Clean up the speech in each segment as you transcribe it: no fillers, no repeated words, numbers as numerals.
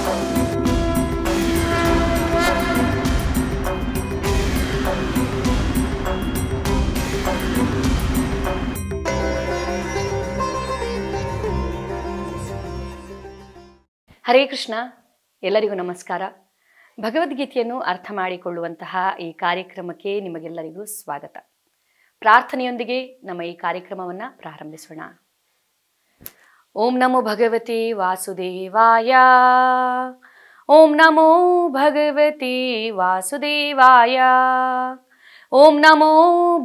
ಹರೇ ಕೃಷ್ಣ. ಎಲ್ಲರಿಗೂ ನಮಸ್ಕಾರ. ಭಗವದ್ಗೀತೆಯನ್ನು ಅರ್ಥ ಮಾಡಿಕೊಳ್ಳುವಂತಹ ಈ ಕಾರ್ಯಕ್ರಮಕ್ಕೆ ನಿಮಗೆಲ್ಲರಿಗೂ ಸ್ವಾಗತ. ಪ್ರಾರ್ಥನೆಯೊಂದಿಗೆ ನಮ್ಮ ಈ ಕಾರ್ಯಕ್ರಮವನ್ನು ಪ್ರಾರಂಭಿಸೋಣ. ಓಂ ನಮೋ ಭಗವತಿ ವಾಸುದೇವಾಯ. ಓಂ ನಮೋ ಭಗವತಿ ವಾಸುದೇವಾಯ. ಓಂ ನಮೋ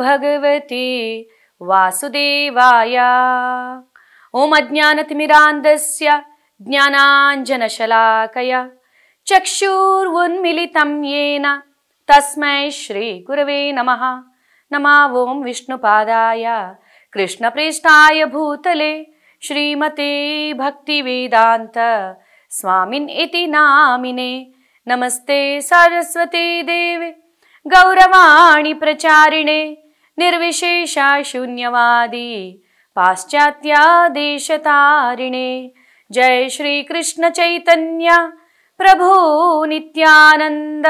ಭಗವತಿ ವಾಸುದೇವಾಯ. ಓಂ ಅಜ್ಞಾನತಿಮಿರಾಂಧಸ್ಯ ಜ್ಞಾನಾಂಜನಶಲಾಕಯ ಚಕ್ಷುರುನ್ಮಿಲಿತಂ ಯೇನ ತಸ್ಮೈ ಶ್ರೀ ಗುರವೇ ನಮಃ. ನಮಃ ಓಂ ವಿಷ್ಣುಪಾದಾಯ ಕೃಷ್ಣಪ್ರೇಷ್ಠಾಯ ಭೂತಲೆ ಶ್ರೀಮತೆ ಭಕ್ತಿವೇದಾಂತ ಸ್ವಾಮಿನ್ ಇತಿ ನಾಮಿನೆ. ನಮಸ್ತೆ ಸರಸ್ವತಿ ದೇವೆ ಗೌರವಾಣಿ ಪ್ರಚಾರಿಣೆ ನಿರ್ವಿಶೇಷ ಶೂನ್ಯವಾದಿ ಪಾಶ್ಚಾತ್ಯ ದೇಶತಾರಿಣೆ. जय श्री कृष्ण चैतन्य प्रभु नित्यानंद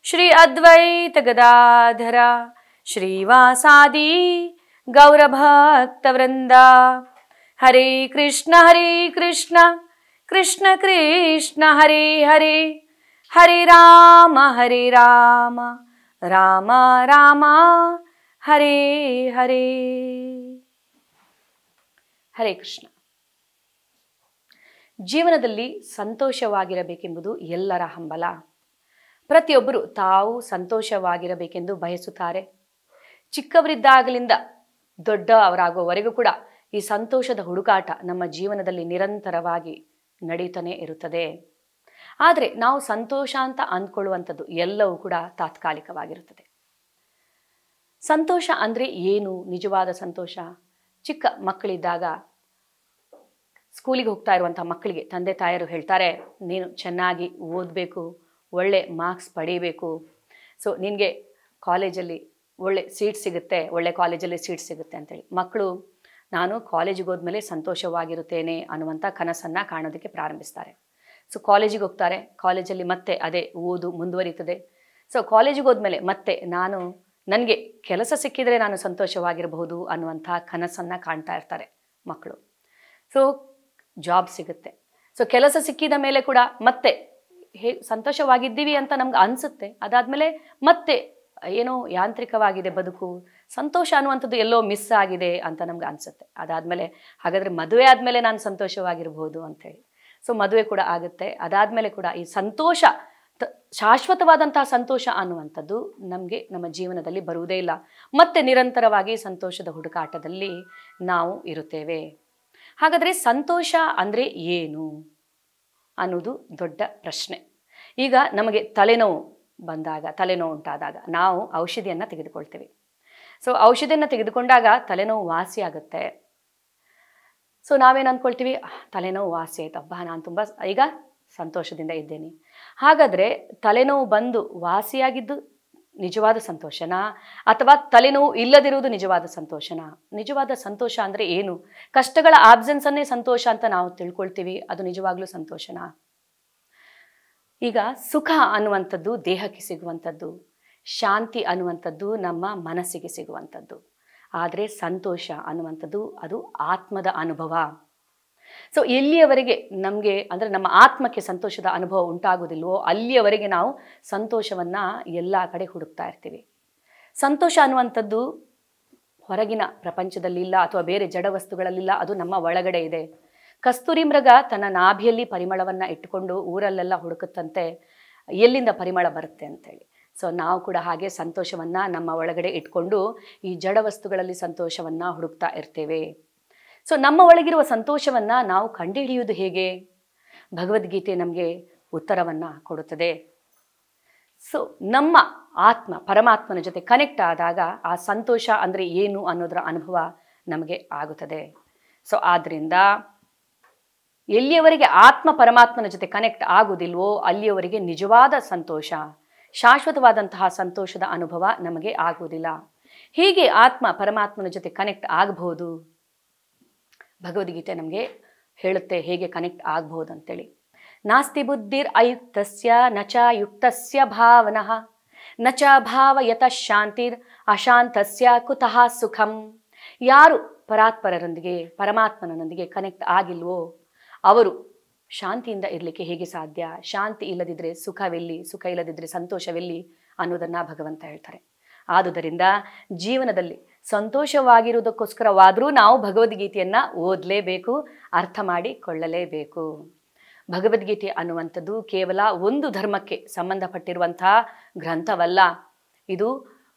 श्री अद्वैत गदाधर श्रीवासादि गौरभक्तवृंदा. हरे कृष्ण कृष्ण कृष्ण हरे हरे, हरे राम राम राम हरे हरे. हरे कृष्ण. ಜೀವನದಲ್ಲಿ ಸಂತೋಷವಾಗಿರಬೇಕೆಂಬುದು ಎಲ್ಲರ ಹಂಬಲ. ಪ್ರತಿಯೊಬ್ಬರು ತಾವು ಸಂತೋಷವಾಗಿರಬೇಕೆಂದು ಬಯಸುತ್ತಾರೆ. ಚಿಕ್ಕವರಿದ್ದಾಗಲಿಂದ ದೊಡ್ಡವರಾಗುವವರೆಗೂ ಕೂಡ ಈ ಸಂತೋಷದ ಹುಡುಕಾಟ ನಮ್ಮ ಜೀವನದಲ್ಲಿ ನಿರಂತರವಾಗಿ ನಡೀತಾನೆ ಇರುತ್ತದೆ. ಆದರೆ ನಾವು ಸಂತೋಷ ಅಂತ ಅಂದ್ಕೊಳ್ಳುವಂಥದ್ದು ಎಲ್ಲವೂ ಕೂಡ ತಾತ್ಕಾಲಿಕವಾಗಿರುತ್ತದೆ. ಸಂತೋಷ ಅಂದರೆ ಏನು? ನಿಜವಾದ ಸಂತೋಷ. ಚಿಕ್ಕ ಮಕ್ಕಳಿದ್ದಾಗ ಸ್ಕೂಲಿಗೆ ಹೋಗ್ತಾ ಇರುವಂಥ ಮಕ್ಕಳಿಗೆ ತಂದೆ ತಾಯರು ಹೇಳ್ತಾರೆ, ನೀನು ಚೆನ್ನಾಗಿ ಓದಬೇಕು, ಒಳ್ಳೆ ಮಾರ್ಕ್ಸ್ ಪಡೀಬೇಕು, ಸೊ ನಿನಗೆ ಕಾಲೇಜಲ್ಲಿ ಒಳ್ಳೆ ಸೀಟ್ ಸಿಗುತ್ತೆ, ಒಳ್ಳೆ ಕಾಲೇಜಲ್ಲಿ ಸೀಟ್ ಸಿಗುತ್ತೆ ಅಂತೇಳಿ. ಮಕ್ಕಳು ನಾನು ಕಾಲೇಜಿಗೆ ಹೋದ್ಮೇಲೆ ಸಂತೋಷವಾಗಿರುತ್ತೇನೆ ಅನ್ನುವಂಥ ಕನಸನ್ನು ಕಾಣೋದಕ್ಕೆ ಪ್ರಾರಂಭಿಸ್ತಾರೆ. ಸೊ ಕಾಲೇಜಿಗೆ ಹೋಗ್ತಾರೆ, ಕಾಲೇಜಲ್ಲಿ ಮತ್ತೆ ಅದೇ ಓದು ಮುಂದುವರಿತದೆ. ಸೊ ಕಾಲೇಜಿಗೆ ಹೋದ್ಮೇಲೆ ಮತ್ತೆ ನನಗೆ ಕೆಲಸ ಸಿಕ್ಕಿದರೆ ನಾನು ಸಂತೋಷವಾಗಿರಬಹುದು ಅನ್ನುವಂಥ ಕನಸನ್ನು ಕಾಣ್ತಾ ಇರ್ತಾರೆ ಮಕ್ಕಳು. ಸೊ ಜಾಬ್ ಸಿಗುತ್ತೆ. ಸೊ ಕೆಲಸ ಸಿಕ್ಕಿದ ಮೇಲೆ ಕೂಡ ಮತ್ತೆ ಸಂತೋಷವಾಗಿದ್ದೀವಿ ಅಂತ ನಮ್ಗೆ ಅನಿಸುತ್ತೆ. ಅದಾದಮೇಲೆ ಮತ್ತೆ ಏನೋ ಯಾಂತ್ರಿಕವಾಗಿದೆ ಬದುಕು, ಸಂತೋಷ ಅನ್ನುವಂಥದ್ದು ಎಲ್ಲೋ ಮಿಸ್ ಆಗಿದೆ ಅಂತ ನಮ್ಗೆ ಅನಿಸುತ್ತೆ. ಅದಾದಮೇಲೆ ಹಾಗಾದರೆ ಮದುವೆ ಆದಮೇಲೆ ನಾನು ಸಂತೋಷವಾಗಿರ್ಬೋದು ಅಂಥೇಳಿ. ಸೊ ಮದುವೆ ಕೂಡ ಆಗುತ್ತೆ. ಅದಾದಮೇಲೆ ಕೂಡ ಈ ಸಂತೋಷ, ಶಾಶ್ವತವಾದಂತಹ ಸಂತೋಷ ಅನ್ನುವಂಥದ್ದು ನಮಗೆ ನಮ್ಮ ಜೀವನದಲ್ಲಿ ಬರುವುದೇ ಇಲ್ಲ. ಮತ್ತೆ ನಿರಂತರವಾಗಿ ಸಂತೋಷದ ಹುಡುಕಾಟದಲ್ಲಿ ನಾವು ಇರುತ್ತೇವೆ. ಹಾಗಾದರೆ ಸಂತೋಷ ಅಂದರೆ ಏನು ಅನ್ನೋದು ದೊಡ್ಡ ಪ್ರಶ್ನೆ. ಈಗ ನಮಗೆ ತಲೆನೋವು ಉಂಟಾದಾಗ ನಾವು ಔಷಧಿಯನ್ನು ತೆಗೆದುಕೊಳ್ತೀವಿ. ಸೊ ಔಷಧಿಯನ್ನು ತೆಗೆದುಕೊಂಡಾಗ ತಲೆನೋವು ವಾಸಿ ಆಗುತ್ತೆ. ಸೊ ನಾವೇನು ಅಂದ್ಕೊಳ್ತೀವಿ, ತಲೆನೋವು ವಾಸಿ ಆಯ್ತಪ್ಪ, ನಾನು ತುಂಬ ಈಗ ಸಂತೋಷದಿಂದ ಇದ್ದೇನೆ. ಹಾಗಾದರೆ ತಲೆನೋವು ಬಂದು ವಾಸಿಯಾಗಿದ್ದು ನಿಜವಾದ ಸಂತೋಷನಾ, ಅಥವಾ ತಲೆನೋವು ಇಲ್ಲದಿರುವುದು ನಿಜವಾದ ಸಂತೋಷನಾ? ನಿಜವಾದ ಸಂತೋಷ ಅಂದರೆ ಏನು? ಕಷ್ಟಗಳ ಆಬ್ಸೆನ್ಸನ್ನೇ ಸಂತೋಷ ಅಂತ ನಾವು ತಿಳ್ಕೊಳ್ತೀವಿ, ಅದು ನಿಜವಾಗ್ಲೂ ಸಂತೋಷನಾ? ಈಗ ಸುಖ ಅನ್ನುವಂಥದ್ದು ದೇಹಕ್ಕೆ ಸಿಗುವಂಥದ್ದು, ಶಾಂತಿ ಅನ್ನುವಂಥದ್ದು ನಮ್ಮ ಮನಸ್ಸಿಗೆ ಸಿಗುವಂಥದ್ದು. ಆದರೆ ಸಂತೋಷ ಅನ್ನುವಂಥದ್ದು ಅದು ಆತ್ಮದ ಅನುಭವ. ಸೊ ಎಲ್ಲಿಯವರೆಗೆ ನಮಗೆ ಅಂದರೆ ನಮ್ಮ ಆತ್ಮಕ್ಕೆ ಸಂತೋಷದ ಅನುಭವ ಉಂಟಾಗೋದಿಲ್ವೋ ಅಲ್ಲಿಯವರೆಗೆ ನಾವು ಸಂತೋಷವನ್ನು ಎಲ್ಲ ಕಡೆ ಹುಡುಕ್ತಾ ಇರ್ತೀವಿ. ಸಂತೋಷ ಅನ್ನುವಂಥದ್ದು ಹೊರಗಿನ ಪ್ರಪಂಚದಲ್ಲಿಲ್ಲ ಅಥವಾ ಬೇರೆ ಜಡ ವಸ್ತುಗಳಲ್ಲಿಲ್ಲ, ಅದು ನಮ್ಮ ಒಳಗಡೆ ಇದೆ. ಕಸ್ತೂರಿ ಮೃಗ ತನ್ನ ನಾಭಿಯಲ್ಲಿ ಪರಿಮಳವನ್ನು ಇಟ್ಟುಕೊಂಡು ಊರಲ್ಲೆಲ್ಲ ಹುಡುಕುತ್ತಂತೆ ಎಲ್ಲಿಂದ ಪರಿಮಳ ಬರುತ್ತೆ ಅಂತೇಳಿ. ಸೊ ನಾವು ಕೂಡ ಹಾಗೆ ಸಂತೋಷವನ್ನು ನಮ್ಮ ಒಳಗಡೆ ಇಟ್ಕೊಂಡು ಈ ಜಡ ವಸ್ತುಗಳಲ್ಲಿ ಸಂತೋಷವನ್ನು ಹುಡುಕ್ತಾ ಇರ್ತೇವೆ. ಸೊ ನಮ್ಮ ಒಳಗಿರುವ ಸಂತೋಷವನ್ನು ನಾವು ಕಂಡುಹಿಡಿಯುವುದು ಹೇಗೆ? ಭಗವದ್ಗೀತೆ ನಮಗೆ ಉತ್ತರವನ್ನು ಕೊಡುತ್ತದೆ. ಸೊ ನಮ್ಮ ಆತ್ಮ ಪರಮಾತ್ಮನ ಜೊತೆ ಕನೆಕ್ಟ್ ಆದಾಗ ಆ ಸಂತೋಷ ಅಂದರೆ ಏನು ಅನ್ನೋದರ ಅನುಭವ ನಮಗೆ ಆಗುತ್ತದೆ. ಸೊ ಆದ್ದರಿಂದ ಎಲ್ಲಿಯವರೆಗೆ ಆತ್ಮ ಪರಮಾತ್ಮನ ಜೊತೆ ಕನೆಕ್ಟ್ ಆಗುವುದಿಲ್ವೋ ಅಲ್ಲಿಯವರೆಗೆ ನಿಜವಾದ ಸಂತೋಷ, ಶಾಶ್ವತವಾದಂತಹ ಸಂತೋಷದ ಅನುಭವ ನಮಗೆ ಆಗುವುದಿಲ್ಲ. ಹೀಗೆ ಆತ್ಮ ಪರಮಾತ್ಮನ ಜೊತೆ ಕನೆಕ್ಟ್ ಆಗಬಹುದು. ಭಗವದ್ಗೀತೆ ನಮಗೆ ಹೇಳುತ್ತೆ ಹೇಗೆ ಕನೆಕ್ಟ್ ಆಗಬಹುದು ಅಂತೇಳಿ. ನಾಸ್ತಿ ಬುದ್ಧಿರ್ ಅಯುಕ್ತಸ್ಯ ನ ಚ ಯುಕ್ತಸ್ಯ ಭಾವನಃ ನ ಚ ಭಾವಯತಃ ಶಾಂತಿರ್ ಅಶಾಂತಸ್ಯ ಕುತಃ ಸುಖಂ. ಯಾರು ಪರಾತ್ಪರರೊಂದಿಗೆ ಪರಮಾತ್ಮನೊಂದಿಗೆ ಕನೆಕ್ಟ್ ಆಗಿಲ್ವೋ ಅವರು ಶಾಂತಿಯಿಂದ ಇರಲಿಕ್ಕೆ ಹೇಗೆ ಸಾಧ್ಯ? ಶಾಂತಿ ಇಲ್ಲದಿದ್ದರೆ ಸುಖವೆಲ್ಲಿ, ಸುಖ ಇಲ್ಲದಿದ್ದರೆ ಸಂತೋಷವೆಲ್ಲಿ ಅನ್ನೋದನ್ನು ಭಗವಂತ ಹೇಳ್ತಾರೆ. ಆದುದರಿಂದ ಜೀವನದಲ್ಲಿ ಸಂತೋಷವಾಗಿರುವುದಕ್ಕೋಸ್ಕರವಾದರೂ ನಾವು ಭಗವದ್ಗೀತೆಯನ್ನು ಓದಲೇಬೇಕು, ಅರ್ಥ ಮಾಡಿಕೊಳ್ಳಲೇಬೇಕು. ಭಗವದ್ಗೀತೆ ಅನ್ನುವಂಥದ್ದು ಕೇವಲ ಒಂದು ಧರ್ಮಕ್ಕೆ ಸಂಬಂಧಪಟ್ಟಿರುವಂತಹ ಗ್ರಂಥವಲ್ಲ, ಇದು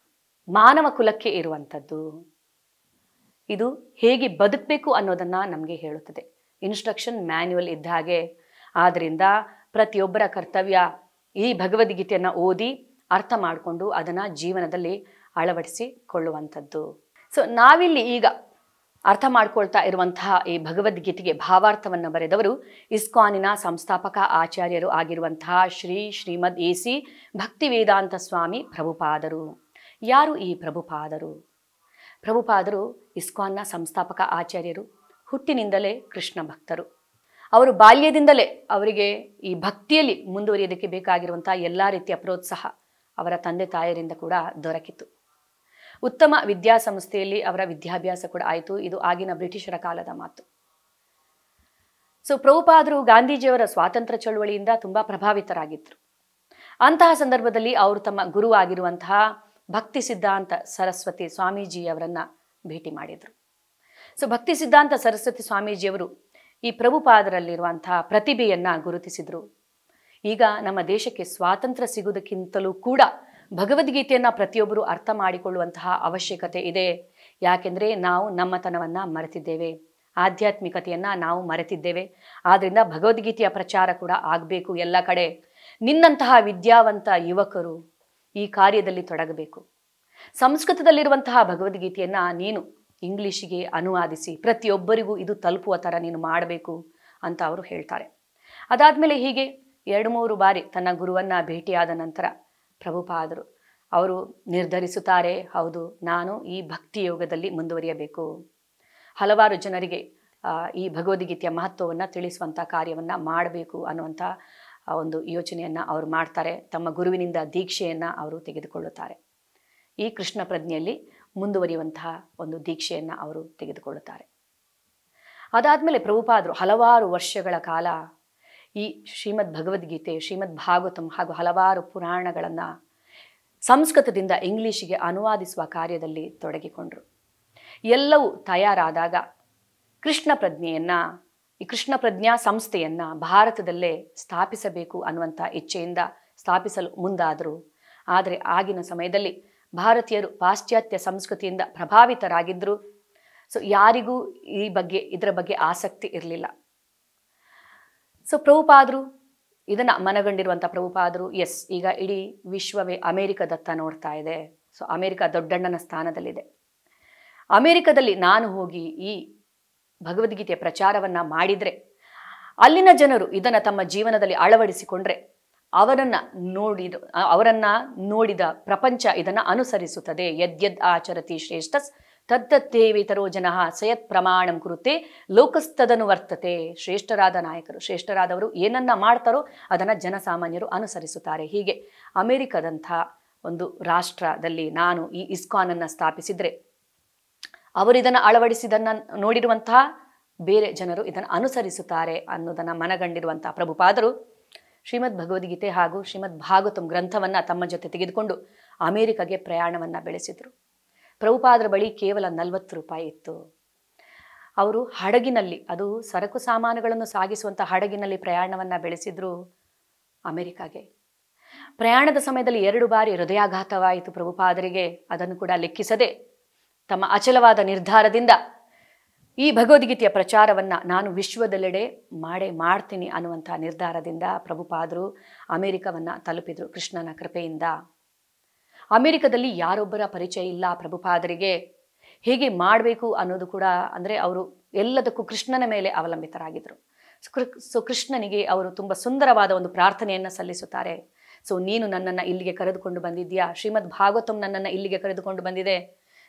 ಮಾನವ ಕುಲಕ್ಕೆ ಇರುವಂಥದ್ದು. ಇದು ಹೇಗೆ ಬದುಕಬೇಕು ಅನ್ನೋದನ್ನು ನಮಗೆ ಹೇಳುತ್ತದೆ. ಇನ್ಸ್ಟ್ರಕ್ಷನ್ ಮ್ಯಾನ್ಯುವಲ್ ಇದ್ದ ಹಾಗೆ. ಆದ್ದರಿಂದ ಪ್ರತಿಯೊಬ್ಬರ ಕರ್ತವ್ಯ ಈ ಭಗವದ್ಗೀತೆಯನ್ನು ಓದಿ ಅರ್ಥ ಮಾಡಿಕೊಂಡು ಅದನ್ನು ಜೀವನದಲ್ಲಿ ಅಳವಡಿಸಿಕೊಳ್ಳುವಂಥದ್ದು. ಸೊ ನಾವಿಲ್ಲಿ ಈಗ ಅರ್ಥ ಮಾಡ್ಕೊಳ್ತಾ ಇರುವಂತಹ ಈ ಭಗವದ್ಗೀತೆಗೆ ಭಾವಾರ್ಥವನ್ನು ಬರೆದವರು ಇಸ್ಕಾನಿನ ಸಂಸ್ಥಾಪಕ ಆಚಾರ್ಯರು ಆಗಿರುವಂತಹ ಶ್ರೀಮದ್ ಎ.ಸಿ. ಭಕ್ತಿವೇದಾಂತ ಸ್ವಾಮಿ ಪ್ರಭುಪಾದರು. ಯಾರು ಈ ಪ್ರಭುಪಾದರು? ಪ್ರಭುಪಾದರು ಇಸ್ಕಾನ್ನ ಸಂಸ್ಥಾಪಕ ಆಚಾರ್ಯರು. ಹುಟ್ಟಿನಿಂದಲೇ ಕೃಷ್ಣ ಭಕ್ತರು. ಅವರು ಬಾಲ್ಯದಿಂದಲೇ ಅವರಿಗೆ ಈ ಭಕ್ತಿಯಲ್ಲಿ ಮುಂದುವರಿಯೋದಕ್ಕೆ ಬೇಕಾಗಿರುವಂಥ ಎಲ್ಲ ರೀತಿಯ ಪ್ರೋತ್ಸಾಹ ಅವರ ತಂದೆ ತಾಯರಿಂದ ಕೂಡ ದೊರಕಿತು. ಉತ್ತಮ ವಿದ್ಯಾಸಂಸ್ಥೆಯಲ್ಲಿ ಅವರ ವಿದ್ಯಾಭ್ಯಾಸ ಕೂಡ ಆಯಿತು. ಇದು ಆಗಿನ ಬ್ರಿಟಿಷರ ಕಾಲದ ಮಾತು. ಸೊ ಪ್ರಭುಪಾದರು ಗಾಂಧೀಜಿಯವರ ಸ್ವಾತಂತ್ರ್ಯ ಚಳವಳಿಯಿಂದ ತುಂಬ ಪ್ರಭಾವಿತರಾಗಿದ್ದರು. ಅಂತಹ ಸಂದರ್ಭದಲ್ಲಿ ಅವರು ತಮ್ಮ ಗುರು ಆಗಿರುವಂತಹ ಭಕ್ತಿ ಸಿದ್ಧಾಂತ ಸರಸ್ವತಿ ಸ್ವಾಮೀಜಿಯವರನ್ನು ಭೇಟಿ ಮಾಡಿದರು. ಸೊ ಭಕ್ತಿ ಸಿದ್ಧಾಂತ ಸರಸ್ವತಿ ಸ್ವಾಮೀಜಿಯವರು ಈ ಪ್ರಭುಪಾದರಲ್ಲಿರುವಂತಹ ಪ್ರತಿಭೆಯನ್ನು ಗುರುತಿಸಿದರು. ಈಗ ನಮ್ಮ ದೇಶಕ್ಕೆ ಸ್ವಾತಂತ್ರ್ಯ ಸಿಗುವುದಕ್ಕಿಂತಲೂ ಕೂಡ ಭಗವದ್ಗೀತೆಯನ್ನು ಪ್ರತಿಯೊಬ್ಬರು ಅರ್ಥ ಮಾಡಿಕೊಳ್ಳುವಂತಹ ಅವಶ್ಯಕತೆ ಇದೆ. ಯಾಕೆಂದರೆ ನಾವು ನಮ್ಮತನವನ್ನು ಮರೆತಿದ್ದೇವೆ, ಆಧ್ಯಾತ್ಮಿಕತೆಯನ್ನು ನಾವು ಮರೆತಿದ್ದೇವೆ. ಆದ್ದರಿಂದ ಭಗವದ್ಗೀತೆಯ ಪ್ರಚಾರ ಕೂಡ ಆಗಬೇಕು ಎಲ್ಲ ಕಡೆ. ನಿನ್ನಂತಹ ವಿದ್ಯಾವಂತ ಯುವಕರು ಈ ಕಾರ್ಯದಲ್ಲಿ ತೊಡಗಬೇಕು. ಸಂಸ್ಕೃತದಲ್ಲಿರುವಂತಹ ಭಗವದ್ಗೀತೆಯನ್ನು ನೀನು ಇಂಗ್ಲೀಷಿಗೆ ಅನುವಾದಿಸಿ ಪ್ರತಿಯೊಬ್ಬರಿಗೂ ಇದು ತಲುಪುವ ಥರ ನೀನು ಮಾಡಬೇಕು ಅಂತ ಅವರು ಹೇಳ್ತಾರೆ. ಅದಾದಮೇಲೆ ಹೀಗೆ 2-3 ಬಾರಿ ತನ್ನ ಗುರುವನ್ನು ಭೇಟಿಯಾದ ನಂತರ ಪ್ರಭುಪಾದರು ಅವರು ನಿರ್ಧರಿಸುತ್ತಾರೆ, ಹೌದು ನಾನು ಈ ಭಕ್ತಿ ಯೋಗದಲ್ಲಿ ಮುಂದುವರಿಯಬೇಕು, ಹಲವಾರು ಜನರಿಗೆ ಈ ಭಗವದ್ಗೀತೆಯ ಮಹತ್ವವನ್ನು ತಿಳಿಸುವಂಥ ಕಾರ್ಯವನ್ನು ಮಾಡಬೇಕು ಅನ್ನುವಂಥ ಒಂದು ಯೋಚನೆಯನ್ನು ಅವರು ಮಾಡ್ತಾರೆ. ತಮ್ಮ ಗುರುವಿನಿಂದ ದೀಕ್ಷೆಯನ್ನು ಅವರು ತೆಗೆದುಕೊಳ್ಳುತ್ತಾರೆ. ಈ ಕೃಷ್ಣ ಪ್ರಜ್ಞೆಯಲ್ಲಿ ಮುಂದುವರಿಯುವಂತಹ ಒಂದು ದೀಕ್ಷೆಯನ್ನು ಅವರು ತೆಗೆದುಕೊಳ್ಳುತ್ತಾರೆ. ಅದಾದಮೇಲೆ ಪ್ರಭುಪಾದರು ಹಲವಾರು ವರ್ಷಗಳ ಕಾಲ ಈ ಶ್ರೀಮದ್ ಭಗವದ್ಗೀತೆ, ಶ್ರೀಮದ್ ಭಾಗವತಂ ಹಾಗೂ ಹಲವಾರು ಪುರಾಣಗಳನ್ನು ಸಂಸ್ಕೃತದಿಂದ ಇಂಗ್ಲೀಷಿಗೆ ಅನುವಾದಿಸುವ ಕಾರ್ಯದಲ್ಲಿ ತೊಡಗಿಕೊಂಡರು. ಎಲ್ಲವೂ ತಯಾರಾದಾಗ ಕೃಷ್ಣ ಪ್ರಜ್ಞೆಯನ್ನು, ಈ ಕೃಷ್ಣ ಪ್ರಜ್ಞಾ ಸಂಸ್ಥೆಯನ್ನು ಭಾರತದಲ್ಲೇ ಸ್ಥಾಪಿಸಬೇಕು ಅನ್ನುವಂಥ ಇಚ್ಛೆಯಿಂದ ಸ್ಥಾಪಿಸಲು ಮುಂದಾದರು. ಆದರೆ ಆಗಿನ ಸಮಯದಲ್ಲಿ ಭಾರತೀಯರು ಪಾಶ್ಚಾತ್ಯ ಸಂಸ್ಕೃತಿಯಿಂದ ಪ್ರಭಾವಿತರಾಗಿದ್ದರು. ಸೊ ಯಾರಿಗೂ ಇದರ ಬಗ್ಗೆ ಆಸಕ್ತಿ ಇರಲಿಲ್ಲ. ಸೊ ಪ್ರಭುಪಾದರು ಇದನ್ನು ಮನಗಂಡಿರುವಂಥ ಪ್ರಭುಪಾದರು ಈಗ ಇಡೀ ವಿಶ್ವವೇ ಅಮೇರಿಕದತ್ತ ನೋಡ್ತಾ ಇದೆ. ಸೊ ಅಮೇರಿಕ ದೊಡ್ಡಣ್ಣನ ಸ್ಥಾನದಲ್ಲಿದೆ. ಅಮೇರಿಕದಲ್ಲಿ ನಾನು ಹೋಗಿ ಈ ಭಗವದ್ಗೀತೆಯ ಪ್ರಚಾರವನ್ನು ಮಾಡಿದರೆ ಅಲ್ಲಿನ ಜನರು ಇದನ್ನು ತಮ್ಮ ಜೀವನದಲ್ಲಿ ಅಳವಡಿಸಿಕೊಂಡ್ರೆ ಅವರನ್ನು ನೋಡಿದ ಪ್ರಪಂಚ ಇದನ್ನು ಅನುಸರಿಸುತ್ತದೆ. ಯದ್ಯದ್ ಆಚರತಿ ಶ್ರೇಷ್ಠಸ್ ತದ್ದತ್ತೇವೇತರೋ ಜನಃ ಸಯತ್ ಪ್ರಮಾಣಂ ಕುರುತೆ ಲೋಕಸ್ತದನು ವರ್ತತೆ. ಶ್ರೇಷ್ಠರಾದ ನಾಯಕರು, ಶ್ರೇಷ್ಠರಾದವರು ಏನನ್ನ ಮಾಡ್ತಾರೋ ಅದನ್ನು ಜನಸಾಮಾನ್ಯರು ಅನುಸರಿಸುತ್ತಾರೆ. ಹೀಗೆ ಅಮೇರಿಕದಂಥ ಒಂದು ರಾಷ್ಟ್ರದಲ್ಲಿ ನಾನು ಈ ಇಸ್ಕಾನನ್ನು ಸ್ಥಾಪಿಸಿದರೆ ಅವರಿದನ್ನು ಅಳವಡಿಸಿದನ್ನು ನೋಡಿರುವಂತಹ ಬೇರೆ ಜನರು ಇದನ್ನು ಅನುಸರಿಸುತ್ತಾರೆ ಅನ್ನೋದನ್ನು ಮನಗಂಡಿರುವಂಥ ಪ್ರಭುಪಾದರು ಶ್ರೀಮದ್ ಭಗವದ್ಗೀತೆ ಹಾಗೂ ಶ್ರೀಮದ್ ಭಾಗವತಂ ಗ್ರಂಥವನ್ನು ತಮ್ಮ ಜೊತೆ ತೆಗೆದುಕೊಂಡು ಅಮೇರಿಕಾಗೆ ಪ್ರಯಾಣವನ್ನು ಬೆಳೆಸಿದರು. ಪ್ರಭುಪಾದರ ಬಳಿ ಕೇವಲ 40 ರೂಪಾಯಿ ಇತ್ತು. ಅವರು ಹಡಗಿನಲ್ಲಿ, ಅದು ಸರಕು ಸಾಮಾನುಗಳನ್ನು ಸಾಗಿಸುವಂಥ ಹಡಗಿನಲ್ಲಿ ಪ್ರಯಾಣವನ್ನು ಬೆಳೆಸಿದ್ರು ಅಮೇರಿಕಾಗೆ. ಪ್ರಯಾಣದ ಸಮಯದಲ್ಲಿ 2 ಬಾರಿ ಹೃದಯಾಘಾತವಾಯಿತು ಪ್ರಭುಪಾದರಿಗೆ. ಅದನ್ನು ಕೂಡ ಲೆಕ್ಕಿಸದೆ ತಮ್ಮ ಅಚಲವಾದ ನಿರ್ಧಾರದಿಂದ ಈ ಭಗವದ್ಗೀತೆಯ ಪ್ರಚಾರವನ್ನು ನಾನು ವಿಶ್ವದೆಲ್ಲೆಡೆ ಮಾಡ್ತೀನಿ ಅನ್ನುವಂಥ ನಿರ್ಧಾರದಿಂದ ಪ್ರಭುಪಾದರು ಅಮೇರಿಕವನ್ನು ತಲುಪಿದರು ಕೃಷ್ಣನ ಕೃಪೆಯಿಂದ. ಅಮೇರಿಕದಲ್ಲಿ ಯಾರೊಬ್ಬರ ಪರಿಚಯ ಇಲ್ಲ ಪ್ರಭುಪಾದರಿಗೆ. ಹೇಗೆ ಮಾಡಬೇಕು ಅನ್ನೋದು ಕೂಡ, ಅಂದರೆ ಅವರು ಎಲ್ಲದಕ್ಕೂ ಕೃಷ್ಣನ ಮೇಲೆ ಅವಲಂಬಿತರಾಗಿದ್ದರು. ಸೊ ಕೃಷ್ಣನಿಗೆ ಅವರು ತುಂಬ ಸುಂದರವಾದ ಒಂದು ಪ್ರಾರ್ಥನೆಯನ್ನು ಸಲ್ಲಿಸುತ್ತಾರೆ. ಸೊ ನೀನು ನನ್ನನ್ನು ಇಲ್ಲಿಗೆ ಕರೆದುಕೊಂಡು ಬಂದಿದ್ದೀಯಾ, ಶ್ರೀಮದ್ ಭಾಗವತಂ ನನ್ನನ್ನು ಇಲ್ಲಿಗೆ ಕರೆದುಕೊಂಡು ಬಂದಿದೆ.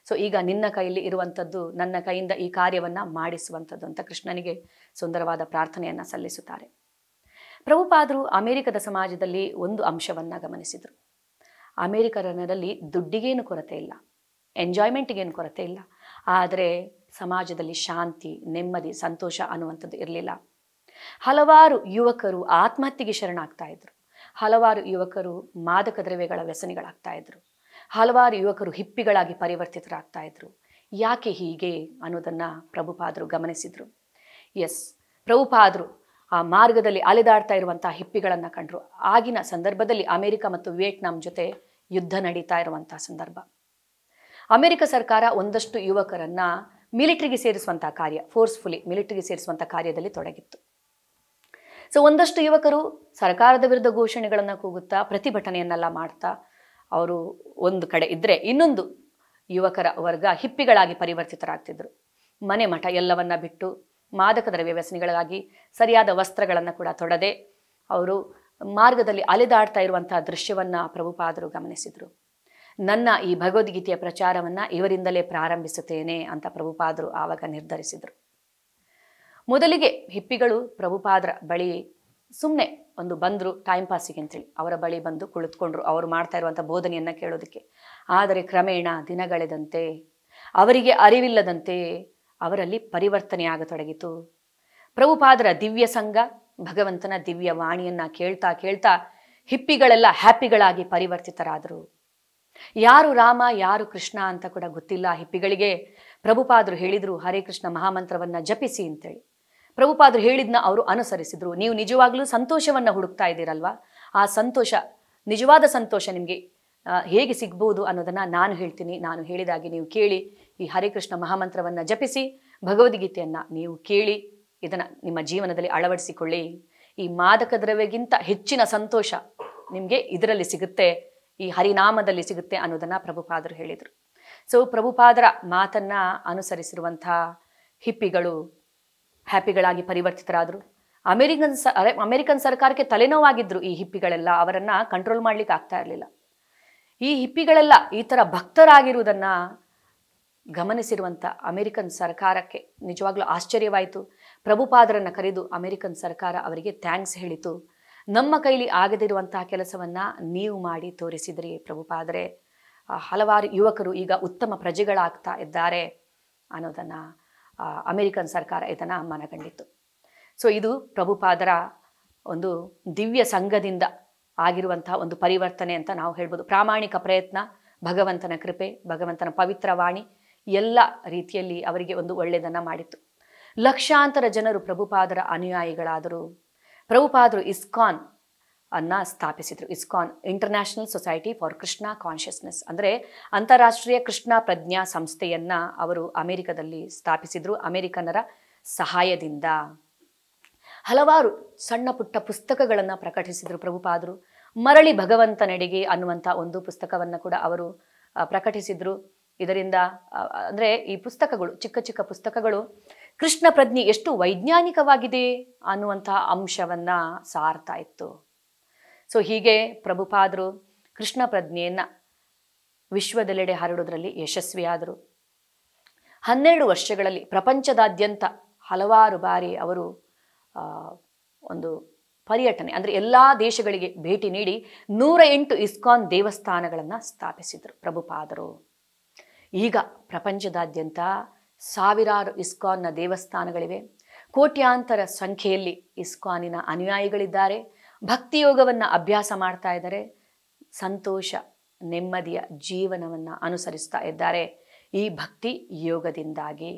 ಸೊ ಈಗ ನಿನ್ನ ಕೈಯಲ್ಲಿ ಇರುವಂಥದ್ದು ನನ್ನ ಕೈಯಿಂದ ಈ ಕಾರ್ಯವನ್ನು ಮಾಡಿಸುವಂಥದ್ದು ಅಂತ ಕೃಷ್ಣನಿಗೆ ಸುಂದರವಾದ ಪ್ರಾರ್ಥನೆಯನ್ನು ಸಲ್ಲಿಸುತ್ತಾರೆ. ಪ್ರಭುಪಾದರು ಅಮೆರಿಕದ ಸಮಾಜದಲ್ಲಿ ಒಂದು ಅಂಶವನ್ನು ಗಮನಿಸಿದರು. ಅಮೆರಿಕನ್ನರಲ್ಲಿ ದುಡ್ಡಿಗೇನು ಕೊರತೆ ಇಲ್ಲ, ಎಂಜಾಯ್ಮೆಂಟಿಗೇನು ಕೊರತೆ ಇಲ್ಲ, ಆದರೆ ಸಮಾಜದಲ್ಲಿ ಶಾಂತಿ, ನೆಮ್ಮದಿ, ಸಂತೋಷ ಅನ್ನುವಂಥದ್ದು ಇರಲಿಲ್ಲ. ಹಲವಾರು ಯುವಕರು ಆತ್ಮಹತ್ಯೆಗೆ ಶರಣಾಗ್ತಾ ಇದ್ರು. ಹಲವಾರು ಯುವಕರು ಮಾದಕ ದ್ರವ್ಯಗಳ ವ್ಯಸನಿಗಳಾಗ್ತಾ ಇದ್ರು. ಹಲವಾರು ಯುವಕರು ಹಿಪ್ಪಿಗಳಾಗಿ ಪರಿವರ್ತಿತರಾಗ್ತಾ ಇದ್ರು. ಯಾಕೆ ಹೀಗೆ ಅನ್ನೋದನ್ನು ಪ್ರಭುಪಾದರು ಗಮನಿಸಿದರು. ಪ್ರಭುಪಾದರು ಆ ಮಾರ್ಗದಲ್ಲಿ ಅಲೆದಾಡ್ತಾ ಇರುವಂಥ ಹಿಪ್ಪಿಗಳನ್ನು ಕಂಡರು. ಆಗಿನ ಸಂದರ್ಭದಲ್ಲಿ ಅಮೆರಿಕ ಮತ್ತು ವಿಯೆಟ್ನಾಂ ಜೊತೆ ಯುದ್ಧ ನಡೀತಾ ಇರುವಂಥ ಸಂದರ್ಭ. ಅಮೆರಿಕ ಸರ್ಕಾರ ಒಂದಷ್ಟು ಯುವಕರನ್ನು ಮಿಲಿಟರಿಗೆ ಸೇರಿಸುವಂಥ ಕಾರ್ಯ, ಫೋರ್ಸ್ಫುಲಿ ಮಿಲಿಟರಿಗೆ ಸೇರಿಸುವಂಥ ಕಾರ್ಯದಲ್ಲಿ ತೊಡಗಿತ್ತು. ಒಂದಷ್ಟು ಯುವಕರು ಸರ್ಕಾರದ ವಿರುದ್ಧ ಘೋಷಣೆಗಳನ್ನು ಕೂಗುತ್ತಾ ಪ್ರತಿಭಟನೆಯನ್ನೆಲ್ಲ ಮಾಡ್ತಾ ಅವರು ಒಂದು ಕಡೆ ಇದ್ದರೆ, ಇನ್ನೊಂದು ಯುವಕರ ವರ್ಗ ಹಿಪ್ಪಿಗಳಾಗಿ ಪರಿವರ್ತಿತರಾಗ್ತಿದ್ರು. ಮನೆ ಮಠ ಎಲ್ಲವನ್ನ ಬಿಟ್ಟು ಮಾದಕ ದ್ರವ್ಯ ವ್ಯಸನಿಗಳಾಗಿ ಸರಿಯಾದ ವಸ್ತ್ರಗಳನ್ನು ಕೂಡ ತೊಡದೆ ಅವರು ಮಾರ್ಗದಲ್ಲಿ ಅಲೆದಾಡ್ತಾ ಇರುವಂತಹ ದೃಶ್ಯವನ್ನು ಪ್ರಭುಪಾದರು ಗಮನಿಸಿದರು. ನನ್ನ ಈ ಭಗವದ್ಗೀತೆಯ ಪ್ರಚಾರವನ್ನು ಇವರಿಂದಲೇ ಪ್ರಾರಂಭಿಸುತ್ತೇನೆ ಅಂತ ಪ್ರಭುಪಾದರು ಆವಾಗ ನಿರ್ಧರಿಸಿದರು. ಮೊದಲಿಗೆ ಹಿಪ್ಪಿಗಳು ಪ್ರಭುಪಾದರ ಬಳಿ ಸುಮ್ಮನೆ ಒಂದು ಬಂದರು ಟೈಮ್ ಪಾಸಿಗೆ ಅಂತೇಳಿ ಅವರ ಬಳಿ ಬಂದು ಕುಳಿತುಕೊಂಡ್ರು ಅವರು ಮಾಡ್ತಾ ಇರುವಂಥ ಬೋಧನೆಯನ್ನು ಕೇಳೋದಕ್ಕೆ. ಆದರೆ ಕ್ರಮೇಣ ದಿನಗಳೆದಂತೆ ಅವರಿಗೆ ಅರಿವಿಲ್ಲದಂತೆ ಅವರಲ್ಲಿ ಪರಿವರ್ತನೆಯಾಗತೊಡಗಿತು. ಪ್ರಭುಪಾದರ ದಿವ್ಯ ಸಂಘ, ಭಗವಂತನ ದಿವ್ಯ ವಾಣಿಯನ್ನು ಕೇಳ್ತಾ ಕೇಳ್ತಾ ಹಿಪ್ಪಿಗಳೆಲ್ಲ ಹ್ಯಾಪಿಗಳಾಗಿ ಪರಿವರ್ತಿತರಾದರು. ಯಾರು ರಾಮ ಯಾರು ಕೃಷ್ಣ ಅಂತ ಕೂಡ ಗೊತ್ತಿಲ್ಲ ಹಿಪ್ಪಿಗಳಿಗೆ. ಪ್ರಭುಪಾದರು ಹೇಳಿದರು ಹರೇ ಕೃಷ್ಣ ಮಹಾಮಂತ್ರವನ್ನು ಜಪಿಸಿ ಅಂತೇಳಿ. ಪ್ರಭುಪಾದರು ಹೇಳಿದ್ನ ಅವರು ಅನುಸರಿಸಿದ್ರು. ನೀವು ನಿಜವಾಗ್ಲೂ ಸಂತೋಷವನ್ನು ಹುಡುಕ್ತಾ ಇದ್ದೀರಲ್ವಾ, ಆ ಸಂತೋಷ, ನಿಜವಾದ ಸಂತೋಷ ನಿಮಗೆ ಹೇಗೆ ಸಿಗ್ಬೋದು ಅನ್ನೋದನ್ನು ನಾನು ಹೇಳ್ತೀನಿ. ನಾನು ಹೇಳಿದಾಗೆ ನೀವು ಕೇಳಿ, ಈ ಹರೇ ಕೃಷ್ಣ ಮಹಾಮಂತ್ರವನ್ನು ಜಪಿಸಿ, ಭಗವದ್ಗೀತೆಯನ್ನು ನೀವು ಕೇಳಿ, ಇದನ್ನು ನಿಮ್ಮ ಜೀವನದಲ್ಲಿ ಅಳವಡಿಸಿಕೊಳ್ಳಿ. ಈ ಮಾದಕ ದ್ರವ್ಯಕ್ಕಿಂತ ಹೆಚ್ಚಿನ ಸಂತೋಷ ನಿಮಗೆ ಇದರಲ್ಲಿ ಸಿಗುತ್ತೆ, ಈ ಹರಿನಾಮದಲ್ಲಿ ಸಿಗುತ್ತೆ ಅನ್ನೋದನ್ನು ಪ್ರಭುಪಾದರು ಹೇಳಿದರು. ಪ್ರಭುಪಾದರ ಮಾತನ್ನು ಅನುಸರಿಸಿರುವಂಥ ಹಿಪ್ಪಿಗಳು ಹ್ಯಾಪಿಗಳಾಗಿ ಪರಿವರ್ತಿತರಾದರು. ಅಮೆರಿಕನ್ ಸರ್ಕಾರಕ್ಕೆ ತಲೆನೋವಾಗಿದ್ದರು ಈ ಹಿಪ್ಪಿಗಳೆಲ್ಲ. ಅವರನ್ನು ಕಂಟ್ರೋಲ್ ಮಾಡ್ಲಿಕ್ಕೆ ಆಗ್ತಾ ಇರಲಿಲ್ಲ. ಈ ಹಿಪ್ಪಿಗಳೆಲ್ಲ ಈ ಥರ ಭಕ್ತರಾಗಿರುವುದನ್ನು ಗಮನಿಸಿರುವಂಥ ಅಮೆರಿಕನ್ ಸರ್ಕಾರಕ್ಕೆ ನಿಜವಾಗ್ಲೂ ಆಶ್ಚರ್ಯವಾಯಿತು. ಪ್ರಭುಪಾದರನ್ನು ಕರೆದು ಅಮೆರಿಕನ್ ಸರ್ಕಾರ ಅವರಿಗೆ ಥ್ಯಾಂಕ್ಸ್ ಹೇಳಿತು. ನಮ್ಮ ಕೈಲಿ ಆಗದಿರುವಂತಹ ಕೆಲಸವನ್ನು ನೀವು ಮಾಡಿ ತೋರಿಸಿದ್ರಿ ಪ್ರಭುಪಾದರೆ. ಹಲವಾರು ಯುವಕರು ಈಗ ಉತ್ತಮ ಪ್ರಜೆಗಳಾಗ್ತಾ ಇದ್ದಾರೆ ಅನ್ನೋದನ್ನು ಅಮೆರಿಕನ್ ಸರ್ಕಾರ ಇದನ್ನು ಮನಗಂಡಿತು. ಇದು ಪ್ರಭುಪಾದರ ಒಂದು ದಿವ್ಯ ಸಂಘದಿಂದ ಆಗಿರುವಂತಹ ಒಂದು ಪರಿವರ್ತನೆ ಅಂತ ನಾವು ಹೇಳ್ಬೋದು. ಪ್ರಾಮಾಣಿಕ ಪ್ರಯತ್ನ, ಭಗವಂತನ ಕೃಪೆ, ಭಗವಂತನ ಪವಿತ್ರ ವಾಣಿ ಎಲ್ಲ ರೀತಿಯಲ್ಲಿ ಅವರಿಗೆ ಒಂದು ಒಳ್ಳೆಯದನ್ನು ಮಾಡಿತ್ತು. ಲಕ್ಷಾಂತರ ಜನರು ಪ್ರಭುಪಾದರ ಅನುಯಾಯಿಗಳಾದರು. ಪ್ರಭುಪಾದರು ಇಸ್ಕಾನ್ ಅನ್ನು ಸ್ಥಾಪಿಸಿದರು. ISKCON, international society for Krishna consciousness, ಅಂದರೆ ಅಂತಾರಾಷ್ಟ್ರೀಯ ಕೃಷ್ಣ ಪ್ರಜ್ಞಾ ಸಂಸ್ಥೆಯನ್ನು ಅವರು ಅಮೆರಿಕದಲ್ಲಿ ಸ್ಥಾಪಿಸಿದರು ಅಮೆರಿಕನ್ನರ ಸಹಾಯದಿಂದ. ಹಲವಾರು ಸಣ್ಣ ಪುಟ್ಟ ಪುಸ್ತಕಗಳನ್ನು ಪ್ರಕಟಿಸಿದರು ಪ್ರಭುಪಾದರು. ಮರಳಿ ಭಗವಂತನೆಡೆಗೆ ಅನ್ನುವಂಥ ಒಂದು ಪುಸ್ತಕವನ್ನು ಕೂಡ ಅವರು ಪ್ರಕಟಿಸಿದರು. ಇದರಿಂದ ಅಂದರೆ ಈ ಪುಸ್ತಕಗಳು, ಚಿಕ್ಕ ಚಿಕ್ಕ ಪುಸ್ತಕಗಳು ಕೃಷ್ಣ ಪ್ರಜ್ಞೆ ಎಷ್ಟು ವೈಜ್ಞಾನಿಕವಾಗಿದೆ ಅನ್ನುವಂಥ ಅಂಶವನ್ನು ಸಾರ್ತಾ ಇತ್ತು. ಹೀಗೆ ಪ್ರಭುಪಾದರು ಕೃಷ್ಣ ಪ್ರಜ್ಞೆಯನ್ನು ವಿಶ್ವದೆಲ್ಲೆಡೆ ಹರಡೋದ್ರಲ್ಲಿ ಯಶಸ್ವಿಯಾದರು. 12 ವರ್ಷಗಳಲ್ಲಿ ಪ್ರಪಂಚದಾದ್ಯಂತ ಹಲವಾರು ಬಾರಿ ಅವರು ಒಂದು ಪರ್ಯಟನೆ, ಅಂದರೆ ಎಲ್ಲ ದೇಶಗಳಿಗೆ ಭೇಟಿ ನೀಡಿ 108 ಇಸ್ಕಾನ್ ದೇವಸ್ಥಾನಗಳನ್ನು ಸ್ಥಾಪಿಸಿದರು ಪ್ರಭುಪಾದರು. ಈಗ ಪ್ರಪಂಚದಾದ್ಯಂತ ಸಾವಿರಾರು ಇಸ್ಕಾನ್ನ ದೇವಸ್ಥಾನಗಳಿವೆ. ಕೋಟ್ಯಾಂತರ ಸಂಖ್ಯೆಯಲ್ಲಿ ಇಸ್ಕಾನಿನ ಅನುಯಾಯಿಗಳಿದ್ದಾರೆ. ಭಕ್ತಿಯೋಗವನ್ನು ಅಭ್ಯಾಸ ಮಾಡ್ತಾ ಇದ್ದಾರೆ. ಸಂತೋಷ, ನೆಮ್ಮದಿಯ ಜೀವನವನ್ನು ಅನುಸರಿಸ್ತಾ ಇದ್ದಾರೆ ಈ ಭಕ್ತಿ ಯೋಗದಿಂದಾಗಿ.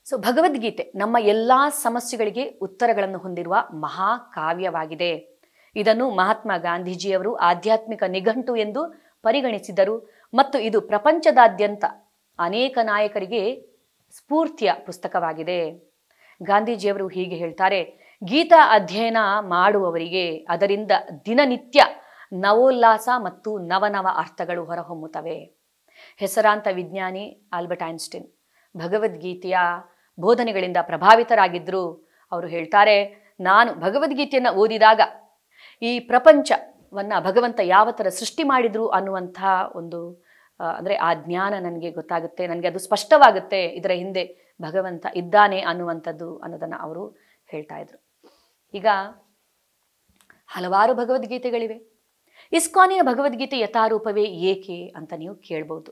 ಭಗವದ್ಗೀತೆ ನಮ್ಮ ಎಲ್ಲ ಸಮಸ್ಯೆಗಳಿಗೆ ಉತ್ತರಗಳನ್ನು ಹೊಂದಿರುವ ಮಹಾಕಾವ್ಯವಾಗಿದೆ. ಇದನ್ನು ಮಹಾತ್ಮ ಗಾಂಧೀಜಿಯವರು ಆಧ್ಯಾತ್ಮಿಕ ನಿಘಂಟು ಎಂದು ಪರಿಗಣಿಸಿದರು ಮತ್ತು ಇದು ಪ್ರಪಂಚದಾದ್ಯಂತ ಅನೇಕ ನಾಯಕರಿಗೆ ಸ್ಫೂರ್ತಿಯ ಪುಸ್ತಕವಾಗಿದೆ. ಗಾಂಧೀಜಿಯವರು ಹೀಗೆ ಹೇಳ್ತಾರೆ, ಗೀತಾ ಅಧ್ಯಯನ ಮಾಡುವವರಿಗೆ ಅದರಿಂದ ದಿನನಿತ್ಯ ನವೋಲ್ಲಾಸ ಮತ್ತು ನವನವ ಅರ್ಥಗಳು ಹೊರಹೊಮ್ಮುತ್ತವೆ. ಹೆಸರಾಂತ ವಿಜ್ಞಾನಿ ಆಲ್ಬರ್ಟ್ ಐನ್ಸ್ಟೀನ್ ಭಗವದ್ಗೀತೆಯ ಬೋಧನೆಗಳಿಂದ ಪ್ರಭಾವಿತರಾಗಿದ್ದರು. ಅವರು ಹೇಳ್ತಾರೆ, ನಾನು ಭಗವದ್ಗೀತೆಯನ್ನು ಓದಿದಾಗ ಈ ಪ್ರಪಂಚವನ್ನು ಭಗವಂತ ಯಾವ ಥರ ಸೃಷ್ಟಿ ಮಾಡಿದ್ರು ಅನ್ನುವಂಥ ಒಂದು ಅಂದರೆ ಆ ಜ್ಞಾನ ನನಗೆ ಗೊತ್ತಾಗುತ್ತೆ, ನನಗೆ ಅದು ಸ್ಪಷ್ಟವಾಗುತ್ತೆ, ಇದರ ಹಿಂದೆ ಭಗವಂತ ಇದ್ದಾನೆ ಅನ್ನೋದನ್ನು ಅವರು ಹೇಳ್ತಾ ಇದ್ರು. ಈಗ ಹಲವಾರು ಭಗವದ್ಗೀತೆಗಳಿವೆ. ಇಸ್ಕಾನಿನ ಭಗವದ್ಗೀತೆ ಯಥಾರೂಪವೇ ಏಕೆ ಅಂತ ನೀವು ಕೇಳ್ಬೋದು.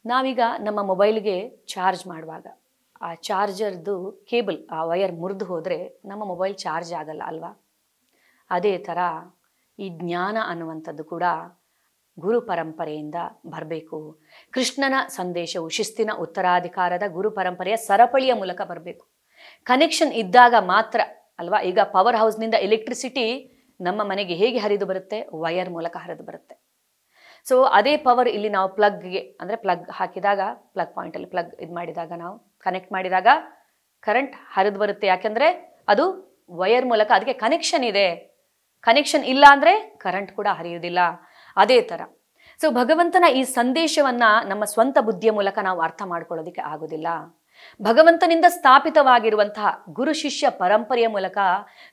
ನಾವೀಗ ನಮ್ಮ ಮೊಬೈಲ್ಗೆ ಚಾರ್ಜ್ ಮಾಡುವಾಗ ಆ ಚಾರ್ಜರ್ದು ಕೇಬಲ್, ಆ ವಯರ್ ಮುರಿದು ಹೋದರೆ ನಮ್ಮ ಮೊಬೈಲ್ ಚಾರ್ಜ್ ಆಗಲ್ಲ ಅಲ್ವಾ? ಅದೇ ಥರ ಈ ಜ್ಞಾನ ಅನ್ನುವಂಥದ್ದು ಕೂಡ ಗುರು ಪರಂಪರೆಯಿಂದ ಬರಬೇಕು. ಕೃಷ್ಣನ ಸಂದೇಶವು ಶಿಸ್ತಿನ ಉತ್ತರಾಧಿಕಾರದ ಗುರು ಪರಂಪರೆಯ ಸರಪಳಿಯ ಮೂಲಕ ಬರಬೇಕು. ಕನೆಕ್ಷನ್ ಇದ್ದಾಗ ಮಾತ್ರ ಅಲ್ವಾ? ಈಗ ಪವರ್ ಹೌಸ್ನಿಂದ ಎಲೆಕ್ಟ್ರಿಸಿಟಿ ನಮ್ಮ ಮನೆಗೆ ಹೇಗೆ ಹರಿದು ಬರುತ್ತೆ? ವಯರ್ ಮೂಲಕ ಹರಿದು ಬರುತ್ತೆ. ಸೊ ಅದೇ ಪವರ್ ಇಲ್ಲಿ ನಾವು ಪ್ಲಗ್ಗೆ ಅಂದರೆ ಪ್ಲಗ್ ಹಾಕಿದಾಗ, ಪ್ಲಗ್ ಪಾಯಿಂಟಲ್ಲಿ ಪ್ಲಗ್ ಇದು ಮಾಡಿದಾಗ, ನಾವು ಕನೆಕ್ಟ್ ಮಾಡಿದಾಗ ಕರೆಂಟ್ ಹರಿದು ಬರುತ್ತೆ. ಯಾಕೆಂದರೆ ಅದು ವಯರ್ ಮೂಲಕ, ಅದಕ್ಕೆ ಕನೆಕ್ಷನ್ ಇದೆ. ಕನೆಕ್ಷನ್ ಇಲ್ಲ ಅಂದರೆ ಕರೆಂಟ್ ಕೂಡ ಹರಿಯುವುದಿಲ್ಲ. ಅದೇ ಥರ ಸೊ ಭಗವಂತನ ಈ ಸಂದೇಶವನ್ನು ನಮ್ಮ ಸ್ವಂತ ಬುದ್ಧಿಯ ಮೂಲಕ ನಾವು ಅರ್ಥ ಮಾಡ್ಕೊಳ್ಳೋದಕ್ಕೆ ಆಗೋದಿಲ್ಲ. ಭಗವಂತನಿಂದ ಸ್ಥಾಪಿತವಾಗಿರುವಂತಹ ಗುರು ಶಿಷ್ಯ ಪರಂಪರೆಯ ಮೂಲಕ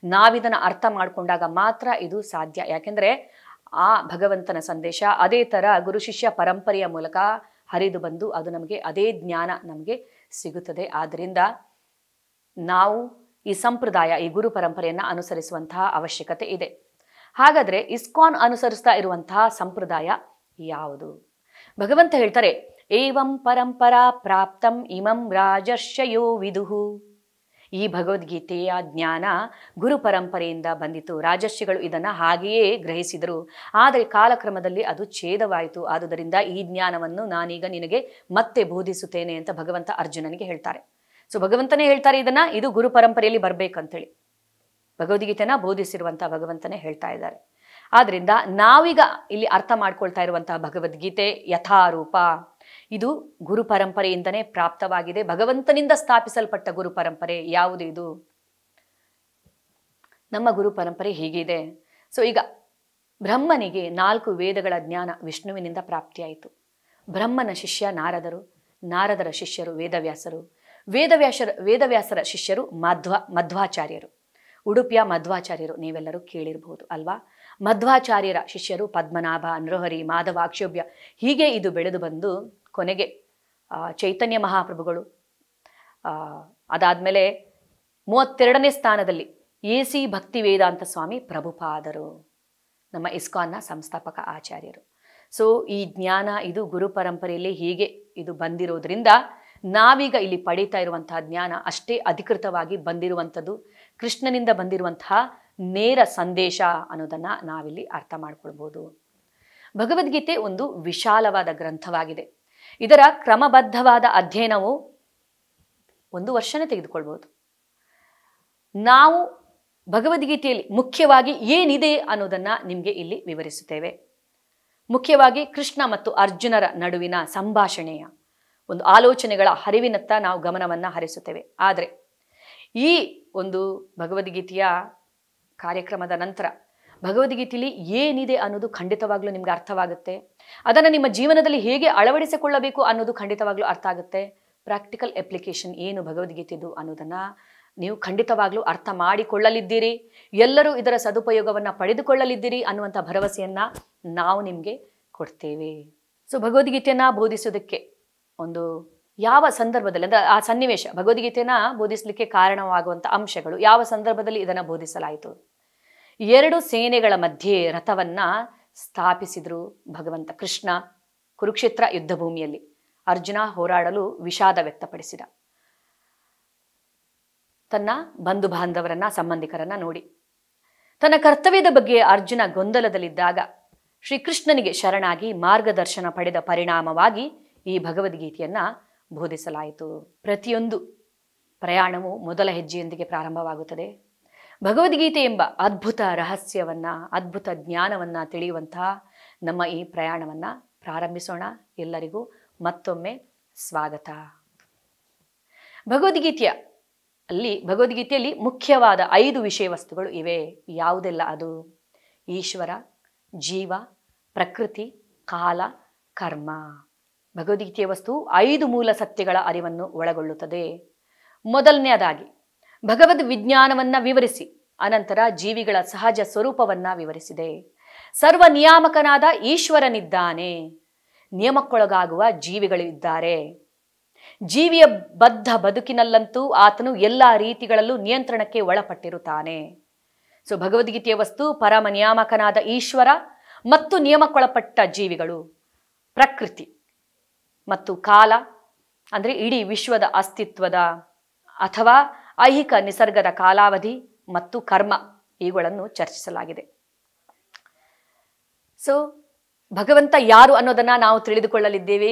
ನಾವಿದನ್ನು ಅರ್ಥ ಮಾಡಿಕೊಂಡಾಗ ಮಾತ್ರ ಇದು ಸಾಧ್ಯ. ಯಾಕೆಂದರೆ ಆ ಭಗವಂತನ ಸಂದೇಶ ಅದೇ ಥರ ಗುರು ಶಿಷ್ಯ ಪರಂಪರೆಯ ಮೂಲಕ ಹರಿದು ಬಂದು ಅದು ನಮಗೆ ಅದೇ ಜ್ಞಾನ ನಮಗೆ ಸಿಗುತ್ತದೆ. ಆದ್ದರಿಂದ ನಾವು ಈ ಸಂಪ್ರದಾಯ, ಈ ಗುರು ಪರಂಪರೆಯನ್ನು ಅನುಸರಿಸುವಂತಹ ಅವಶ್ಯಕತೆ ಇದೆ. ಹಾಗಾದರೆ ಇಸ್ಕಾನ್ ಅನುಸರಿಸ್ತಾ ಇರುವಂತಹ ಸಂಪ್ರದಾಯ ಯಾವುದು? ಭಗವಂತ ಹೇಳ್ತಾರೆ, ಏವಂ ಪರಂಪರಾ ಪ್ರಾಪ್ತಂ ಇಮಂ ರಾಜರ್ಷಯೋ ವಿದುಹು. ಈ ಭಗವದ್ಗೀತೆಯ ಜ್ಞಾನ ಗುರು ಪರಂಪರೆಯಿಂದ ಬಂದಿತು. ರಾಜರ್ಷಿಗಳು ಇದನ್ನು ಹಾಗೆಯೇ ಗ್ರಹಿಸಿದರು. ಆದರೆ ಕಾಲಕ್ರಮದಲ್ಲಿ ಅದು ಛೇದವಾಯಿತು. ಆದುದರಿಂದ ಈ ಜ್ಞಾನವನ್ನು ನಾನೀಗ ನಿನಗೆ ಮತ್ತೆ ಬೋಧಿಸುತ್ತೇನೆ ಅಂತ ಭಗವಂತ ಅರ್ಜುನನಿಗೆ ಹೇಳ್ತಾರೆ. ಸೊ ಭಗವಂತನೇ ಹೇಳ್ತಾರೆ ಇದು ಗುರು ಪರಂಪರೆಯಲ್ಲಿ ಬರಬೇಕಂತೇಳಿ ಭಗವದ್ಗೀತೆನ ಬೋಧಿಸಿರುವಂತಹ ಭಗವಂತನೇ ಹೇಳ್ತಾ ಇದ್ದಾರೆ. ಆದ್ರಿಂದ ನಾವೀಗ ಇಲ್ಲಿ ಅರ್ಥ ಮಾಡ್ಕೊಳ್ತಾ ಇರುವಂತಹ ಭಗವದ್ಗೀತೆ ಯಥಾರೂಪ ಇದು ಗುರು ಪರಂಪರೆಯಿಂದನೇ ಪ್ರಾಪ್ತವಾಗಿದೆ. ಭಗವಂತನಿಂದ ಸ್ಥಾಪಿಸಲ್ಪಟ್ಟ ಗುರು ಪರಂಪರೆ ಯಾವುದು? ಇದು ನಮ್ಮ ಗುರು ಪರಂಪರೆ ಹೀಗಿದೆ. ಸೊ ಈಗ ಬ್ರಹ್ಮನಿಗೆ 4 ವೇದಗಳ ಜ್ಞಾನ ವಿಷ್ಣುವಿನಿಂದ ಪ್ರಾಪ್ತಿಯಾಯಿತು. ಬ್ರಹ್ಮನ ಶಿಷ್ಯ ನಾರದರು, ನಾರದರ ಶಿಷ್ಯರು ವೇದವ್ಯಾಸರು, ವೇದವ್ಯಾಸರ ಶಿಷ್ಯರು ಮಧ್ವಾಚಾರ್ಯರು. ಉಡುಪಿಯ ಮಧ್ವಾಚಾರ್ಯರು ನೀವೆಲ್ಲರೂ ಕೇಳಿರಬಹುದು ಅಲ್ವಾ? ಮಧ್ವಾಚಾರ್ಯರ ಶಿಷ್ಯರು ಪದ್ಮನಾಭ, ನೃಹರಿ, ಮಾಧವ, ಅಕ್ಷೋಭ್ಯ, ಹೀಗೆ ಇದು ಬೆಳೆದು ಬಂದು ಕೊನೆಗೆ ಚೈತನ್ಯ ಮಹಾಪ್ರಭುಗಳು, ಅದಾದಮೇಲೆ 32ನೇ ಸ್ಥಾನದಲ್ಲಿ AC ಭಕ್ತಿ ವೇದಾಂತ ಸ್ವಾಮಿ ಪ್ರಭುಪಾದರು, ನಮ್ಮ ಇಸ್ಕಾನ್ನ ಸಂಸ್ಥಾಪಕ ಆಚಾರ್ಯರು. ಸೊ ಈ ಜ್ಞಾನ ಇದು ಗುರು ಪರಂಪರೆಯಲ್ಲಿ ಹೀಗೆ ಇದು ಬಂದಿರೋದ್ರಿಂದ ನಾವೀಗ ಇಲ್ಲಿ ಪಡೀತಾ ಇರುವಂತಹ ಜ್ಞಾನ ಅಷ್ಟೇ ಅಧಿಕೃತವಾಗಿ ಬಂದಿರುವಂಥದ್ದು, ಕೃಷ್ಣನಿಂದ ಬಂದಿರುವಂತಹ ನೇರ ಸಂದೇಶ ಅನ್ನೋದನ್ನು ನಾವಿಲ್ಲಿ ಅರ್ಥ ಮಾಡ್ಕೊಳ್ಬೋದು. ಭಗವದ್ಗೀತೆ ಒಂದು ವಿಶಾಲವಾದ ಗ್ರಂಥವಾಗಿದೆ. ಇದರ ಕ್ರಮಬದ್ಧವಾದ ಅಧ್ಯಯನವು 1 ವರ್ಷನೇ ತೆಗೆದುಕೊಳ್ಬೋದು. ನಾವು ಭಗವದ್ಗೀತೆಯಲ್ಲಿ ಮುಖ್ಯವಾಗಿ ಏನಿದೆ ಅನ್ನೋದನ್ನು ನಿಮಗೆ ಇಲ್ಲಿ ವಿವರಿಸುತ್ತೇವೆ. ಮುಖ್ಯವಾಗಿ ಕೃಷ್ಣ ಮತ್ತು ಅರ್ಜುನರ ನಡುವಿನ ಸಂಭಾಷಣೆಯ ಒಂದು ಆಲೋಚನೆಗಳ ಹರಿವಿನತ್ತ ನಾವು ಗಮನವನ್ನು ಹರಿಸುತ್ತೇವೆ. ಆದರೆ ಈ ಒಂದು ಭಗವದ್ಗೀತೆಯ ಕಾರ್ಯಕ್ರಮದ ನಂತರ ಭಗವದ್ಗೀತೆಯಲ್ಲಿ ಏನಿದೆ ಅನ್ನೋದು ಖಂಡಿತವಾಗ್ಲೂ ನಿಮ್ಗೆ ಅರ್ಥವಾಗುತ್ತೆ. ಅದನ್ನು ನಿಮ್ಮ ಜೀವನದಲ್ಲಿ ಹೇಗೆ ಅಳವಡಿಸಿಕೊಳ್ಳಬೇಕು ಅನ್ನೋದು ಖಂಡಿತವಾಗ್ಲೂ ಅರ್ಥ ಆಗುತ್ತೆ. ಪ್ರಾಕ್ಟಿಕಲ್ ಅಪ್ಲಿಕೇಶನ್ ಏನು ಭಗವದ್ಗೀತೆದು ಅನ್ನೋದನ್ನು ನೀವು ಖಂಡಿತವಾಗ್ಲೂ ಅರ್ಥ ಮಾಡಿಕೊಳ್ಳಲಿದ್ದೀರಿ. ಎಲ್ಲರೂ ಇದರ ಸದುಪಯೋಗವನ್ನು ಪಡೆದುಕೊಳ್ಳಲಿದ್ದೀರಿ ಅನ್ನುವಂಥ ಭರವಸೆಯನ್ನು ನಾವು ನಿಮಗೆ ಕೊಡ್ತೇವೆ. ಸೊ ಭಗವದ್ಗೀತೆಯನ್ನು ಬೋಧಿಸೋದಕ್ಕೆ ಒಂದು ಯಾವ ಸಂದರ್ಭದಲ್ಲಿ ಅಂದರೆ ಆ ಸನ್ನಿವೇಶ, ಭಗವದ್ಗೀತೆನ ಬೋಧಿಸಲಿಕ್ಕೆ ಕಾರಣವಾಗುವಂಥ ಅಂಶಗಳು, ಯಾವ ಸಂದರ್ಭದಲ್ಲಿ ಇದನ್ನು ಬೋಧಿಸಲಾಯಿತು? 2 ಸೇನೆಗಳ ಮಧ್ಯೆ ರಥವನ್ನು ಸ್ಥಾಪಿಸಿದ್ರು ಭಗವಂತ ಕೃಷ್ಣ. ಕುರುಕ್ಷೇತ್ರ ಯುದ್ಧ ಭೂಮಿಯಲ್ಲಿ ಅರ್ಜುನ ಹೋರಾಡಲು ವಿಷಾದ ವ್ಯಕ್ತಪಡಿಸಿದ. ತನ್ನ ಬಂಧು ಬಾಂಧವರನ್ನ, ಸಂಬಂಧಿಕರನ್ನ ನೋಡಿ ತನ್ನ ಕರ್ತವ್ಯದ ಬಗ್ಗೆ ಅರ್ಜುನ ಗೊಂದಲದಲ್ಲಿದ್ದಾಗ ಶ್ರೀಕೃಷ್ಣನಿಗೆ ಶರಣಾಗಿ ಮಾರ್ಗದರ್ಶನ ಪಡೆದ ಪರಿಣಾಮವಾಗಿ ಈ ಭಗವದ್ಗೀತೆಯನ್ನ ಬೋಧಿಸಲಾಯಿತು. ಪ್ರತಿಯೊಂದು ಪ್ರಯಾಣವು ಮೊದಲ ಹೆಜ್ಜೆಯೊಂದಿಗೆ ಪ್ರಾರಂಭವಾಗುತ್ತದೆ. ಭಗವದ್ಗೀತೆ ಎಂಬ ಅದ್ಭುತ ರಹಸ್ಯವನ್ನ, ಅದ್ಭುತ ಜ್ಞಾನವನ್ನ ತಿಳಿಯುವಂತಹ ನಮ್ಮ ಈ ಪ್ರಯಾಣವನ್ನ ಪ್ರಾರಂಭಿಸೋಣ. ಎಲ್ಲರಿಗೂ ಮತ್ತೊಮ್ಮೆ ಸ್ವಾಗತ. ಭಗವದ್ಗೀತೆಯಲ್ಲಿ ಮುಖ್ಯವಾದ 5 ವಿಷಯ ವಸ್ತುಗಳು ಇವೆ. ಯಾವುದೆಲ್ಲ ಅದು? ಈಶ್ವರ, ಜೀವ, ಪ್ರಕೃತಿ, ಕಾಲ, ಕರ್ಮ. ಭಗವದ್ಗೀತೆಯ ವಸ್ತು 5 ಮೂಲ ಸತ್ಯಗಳ ಅರಿವನ್ನು ಒಳಗೊಳ್ಳುತ್ತದೆ. ಮೊದಲನೆಯದಾಗಿ ಭಗವದ್ ವಿಜ್ಞಾನವನ್ನ ವಿವರಿಸಿ ಅನಂತರ ಜೀವಿಗಳ ಸಹಜ ಸ್ವರೂಪವನ್ನ ವಿವರಿಸಿದೆ. ಸರ್ವ ನಿಯಾಮಕನಾದ ಈಶ್ವರನಿದ್ದಾನೆ, ನಿಯಮಕ್ಕೊಳಗಾಗುವ ಜೀವಿಗಳು ಇದ್ದಾರೆ. ಜೀವಿಯ ಬದ್ಧ ಬದುಕಿನಲ್ಲಂತೂ ಆತನು ಎಲ್ಲ ರೀತಿಗಳಲ್ಲೂ ನಿಯಂತ್ರಣಕ್ಕೆ ಒಳಪಟ್ಟಿರುತ್ತಾನೆ. ಸೊ ಭಗವದ್ಗೀತೆಯ ವಸ್ತು ಪರಮ ನಿಯಾಮಕನಾದ ಈಶ್ವರ ಮತ್ತು ನಿಯಮಕ್ಕೊಳಪಟ್ಟ ಜೀವಿಗಳು, ಪ್ರಕೃತಿ ಮತ್ತು ಕಾಲ ಅಂದರೆ ಇಡೀ ವಿಶ್ವದ ಅಸ್ತಿತ್ವದ ಅಥವಾ ಐಹಿಕ ನಿಸರ್ಗದ ಕಾಲಾವಧಿ ಮತ್ತು ಕರ್ಮ, ಇವುಗಳನ್ನು ಚರ್ಚಿಸಲಾಗಿದೆ. ಸೊ ಭಗವಂತ ಯಾರು ಅನ್ನೋದನ್ನ ನಾವು ತಿಳಿದುಕೊಳ್ಳಲಿದ್ದೇವೆ.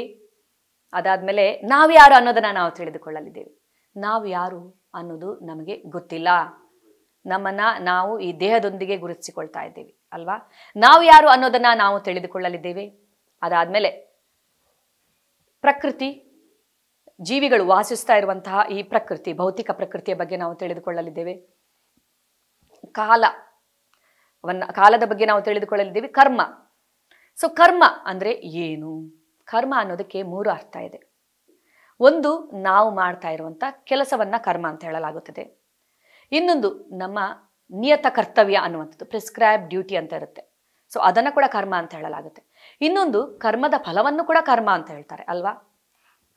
ಅದಾದ್ಮೇಲೆ ನಾವು ಯಾರು ಅನ್ನೋದನ್ನ ನಾವು ತಿಳಿದುಕೊಳ್ಳಲಿದ್ದೇವೆ. ನಾವು ಯಾರು ಅನ್ನೋದು ನಮಗೆ ಗೊತ್ತಿಲ್ಲ. ನಮ್ಮನ್ನ ನಾವು ಈ ದೇಹದೊಂದಿಗೆ ಗುರುತಿಸಿಕೊಳ್ತಾ ಇದ್ದೇವೆ ಅಲ್ವಾ. ನಾವು ಯಾರು ಅನ್ನೋದನ್ನ ನಾವು ತಿಳಿದುಕೊಳ್ಳಲಿದ್ದೇವೆ. ಅದಾದ್ಮೇಲೆ ಪ್ರಕೃತಿ, ಜೀವಿಗಳು ವಾಸಿಸ್ತಾ ಇರುವಂತಹ ಈ ಪ್ರಕೃತಿ, ಭೌತಿಕ ಪ್ರಕೃತಿಯ ಬಗ್ಗೆ ನಾವು ತಿಳಿದುಕೊಳ್ಳಲಿದ್ದೇವೆ. ಕಾಲದ ಬಗ್ಗೆ ನಾವು ತಿಳಿದುಕೊಳ್ಳಲಿದ್ದೇವೆ. ಕರ್ಮ. ಸೊ ಕರ್ಮ ಅಂದ್ರೆ ಏನು? ಕರ್ಮ ಅನ್ನೋದಕ್ಕೆ 3 ಅರ್ಥ ಇದೆ. ಒಂದು, ನಾವು ಮಾಡ್ತಾ ಇರುವಂತ ಕೆಲಸವನ್ನ ಕರ್ಮ ಅಂತ ಹೇಳಲಾಗುತ್ತದೆ. ಇನ್ನೊಂದು, ನಮ್ಮ ನಿಯತ ಕರ್ತವ್ಯ ಅನ್ನುವಂಥದ್ದು, ಪ್ರಿಸ್ಕ್ರೈಬ್ ಡ್ಯೂಟಿ ಅಂತ ಇರುತ್ತೆ. ಸೊ ಅದನ್ನ ಕೂಡ ಕರ್ಮ ಅಂತ ಹೇಳಲಾಗುತ್ತೆ. ಇನ್ನೊಂದು, ಕರ್ಮದ ಫಲವನ್ನು ಕೂಡ ಕರ್ಮ ಅಂತ ಹೇಳ್ತಾರೆ ಅಲ್ವಾ,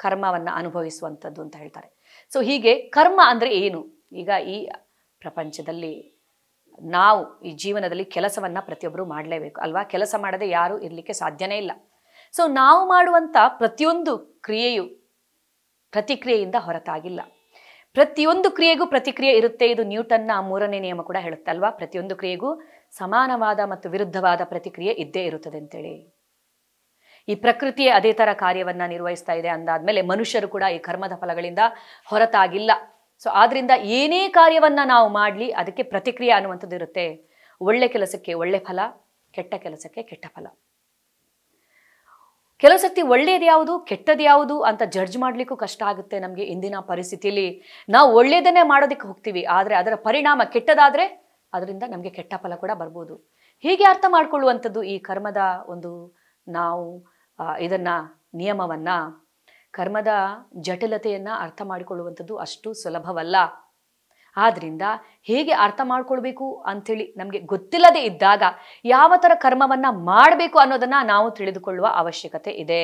ಕರ್ಮವನ್ನ ಅನುಭವಿಸುವಂಥದ್ದು ಅಂತ ಹೇಳ್ತಾರೆ. ಸೊ ಹೀಗೆ ಕರ್ಮ ಅಂದ್ರೆ ಏನು? ಈಗ ಈ ಪ್ರಪಂಚದಲ್ಲಿ ನಾವು ಈ ಜೀವನದಲ್ಲಿ ಕೆಲಸವನ್ನ ಪ್ರತಿಯೊಬ್ಬರು ಮಾಡಲೇಬೇಕು ಅಲ್ವಾ. ಕೆಲಸ ಮಾಡದೆ ಯಾರು ಇರ್ಲಿಕ್ಕೆ ಸಾಧ್ಯನೇ ಇಲ್ಲ. ಸೊ ನಾವು ಮಾಡುವಂತ ಪ್ರತಿಯೊಂದು ಕ್ರಿಯೆಯು ಪ್ರತಿಕ್ರಿಯೆಯಿಂದ ಹೊರತಾಗಿಲ್ಲ. ಪ್ರತಿಯೊಂದು ಕ್ರಿಯೆಗೂ ಪ್ರತಿಕ್ರಿಯೆ ಇರುತ್ತೆ. ಇದು ನ್ಯೂಟನ್ನ 3ನೇ ನಿಯಮ ಕೂಡ ಹೇಳುತ್ತೆ ಅಲ್ವಾ. ಪ್ರತಿಯೊಂದು ಕ್ರಿಯೆಗೂ ಸಮಾನವಾದ ಮತ್ತು ವಿರುದ್ಧವಾದ ಪ್ರತಿಕ್ರಿಯೆ ಇದ್ದೇ ಇರುತ್ತದೆ ಅಂತೇಳಿ. ಈ ಪ್ರಕೃತಿಯೇ ಅದೇ ತರ ಕಾರ್ಯವನ್ನ ನಿರ್ವಹಿಸ್ತಾ ಇದೆ ಅಂದಾದ್ಮೇಲೆ ಮನುಷ್ಯರು ಕೂಡ ಈ ಕರ್ಮದ ಫಲಗಳಿಂದ ಹೊರತಾಗಿಲ್ಲ. ಸೊ ಆದ್ರಿಂದ ಏನೇ ಕಾರ್ಯವನ್ನ ನಾವು ಮಾಡ್ಲಿ ಅದಕ್ಕೆ ಪ್ರತಿಕ್ರಿಯೆ ಅನ್ನುವಂಥದ್ದು ಇರುತ್ತೆ. ಒಳ್ಳೆ ಕೆಲಸಕ್ಕೆ ಒಳ್ಳೆ ಫಲ, ಕೆಟ್ಟ ಕೆಲಸಕ್ಕೆ ಕೆಟ್ಟ ಫಲ. ಕೆಲವು ಸತಿ ಒಳ್ಳೇದು ಯಾವುದು ಕೆಟ್ಟದ್ದು ಯಾವುದು ಅಂತ ಜಡ್ಜ್ ಮಾಡ್ಲಿಕ್ಕೂ ಕಷ್ಟ ಆಗುತ್ತೆ ನಮಗೆ. ಇಂದಿನ ಪರಿಸ್ಥಿತಿಯಲ್ಲಿ ನಾವು ಒಳ್ಳೇದನ್ನೇ ಮಾಡೋದಕ್ಕೆ ಹೋಗ್ತೀವಿ, ಆದ್ರೆ ಅದರ ಪರಿಣಾಮ ಕೆಟ್ಟದಾದ್ರೆ ಅದರಿಂದ ನಮಗೆ ಕೆಟ್ಟ ಫಲ ಕೂಡ ಬರ್ಬೋದು. ಹೀಗೆ ಅರ್ಥ ಮಾಡ್ಕೊಳ್ಳುವಂಥದ್ದು ಈ ಕರ್ಮದ ಒಂದು ನಾವು ಇದನ್ನ ನಿಯಮವನ್ನ, ಕರ್ಮದ ಜಟಿಲತೆಯನ್ನ ಅರ್ಥ ಮಾಡಿಕೊಳ್ಳುವಂಥದ್ದು ಅಷ್ಟು ಸುಲಭವಲ್ಲ. ಆದ್ರಿಂದ ಹೇಗೆ ಅರ್ಥ ಮಾಡ್ಕೊಳ್ಬೇಕು ಅಂಥೇಳಿ ನಮಗೆ ಗೊತ್ತಿಲ್ಲದೆ ಇದ್ದಾಗ ಯಾವ ಥರ ಕರ್ಮವನ್ನ ಮಾಡಬೇಕು ಅನ್ನೋದನ್ನ ನಾವು ತಿಳಿದುಕೊಳ್ಳುವ ಅವಶ್ಯಕತೆ ಇದೆ.